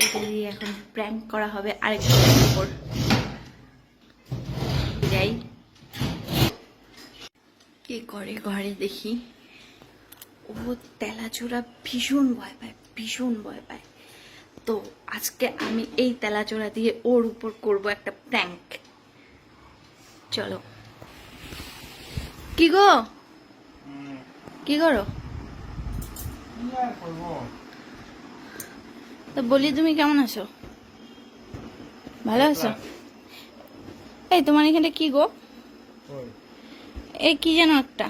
এটাকে দিয়ে এখন প্র্যাঙ্ক করা হবে আরেকজনের উপর। যাই কি করে ঘরে দেখি। ও তেলাচোরা ভীষণ ভয় পায়, ভীষণ ভয় পায়। তো আজকে আমি এই তেলাচোরা দিয়ে ওর উপর করব একটা প্র্যাঙ্ক। চলো। কি গো, কি করো? তো বলি তুমি কেমন আছো? ভালো আছো? এই তোমার এখানে কি গো? এই কি যেন একটা,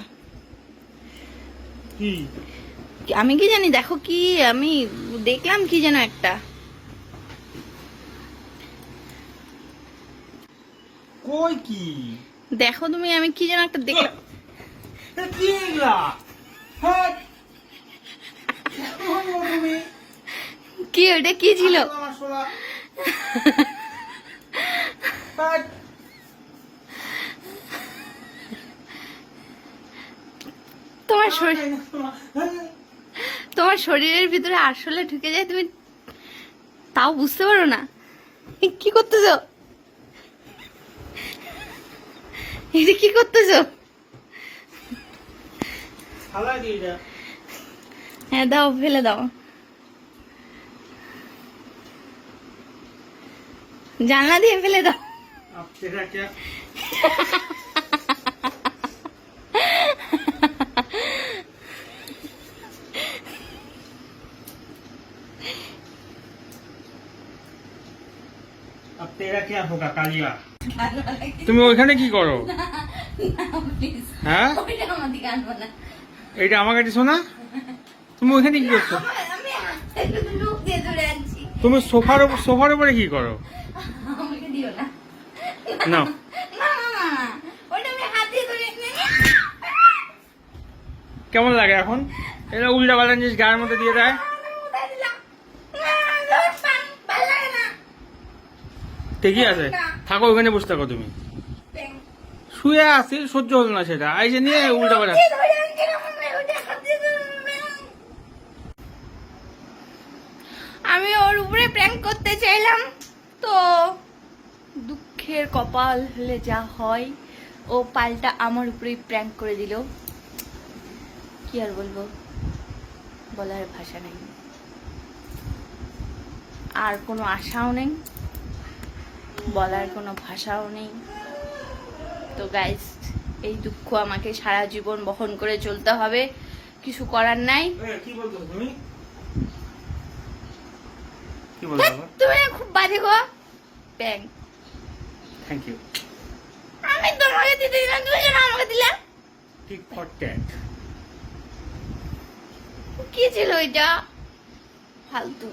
আমি কি জানি, দেখো কি, আমি দেখলাম কি যেন একটা। কই কি দেখো তুমি, আমি কি যেন একটা দেখলাম। কি এগুলা? হ্যাঁ কি ওটা কি ছিল? তোমার শরীর, তোমার শরীরের ভিতরে আসলে ঢুকে যায়, তুমি তাও বুঝতে পারো না। কি করতেছো? এটা কি করতেছো? হ্যাঁ দাও, ফেলে দাও, জানলা দিয়ে ফেলে দাও। তুমি ওইখানে কি করো? হ্যাঁ এইটা আমাকে দিছো না? তুমি ওইখানে কি করছো? তুমি সোফার উপরে কি করো? না কেমন লাগে এখন? এটা উল্টা পাল্টা জিনিস গায়ের মধ্যে দিয়ে দেয়। ঠিকই আছে, থাকো ওখানে, বসে থাকো। তুমি শুয়ে আছি, সহ্য হলো না সেটা, আইসে নিয়ে উল্টা পাল্টা। আমি ওর উপরে প্র্যাঙ্ক করতে চাইলাম, তো দুঃখের কপাল হলে যা হয়, ও পাল্টা আমার উপরেই প্র্যাঙ্ক করে দিল। কি আর বলবো, বলার ভাষা নেই, আর কোনো আশাও নেই, বলার কোনো ভাষাও নেই। তো গাইস, এই দুঃখ আমাকে সারা জীবন বহন করে চলতে হবে, কিছু করার নাই। কি বলছো তুমি? তুমি খুব বাজে গো। প্র্যাঙ্ক। Thank you. আমি তোমাকে দিতে দিলাম, তুমি কেন আমাকে দিলে? Tick for tat. কি ছিল এটা? ফালতু।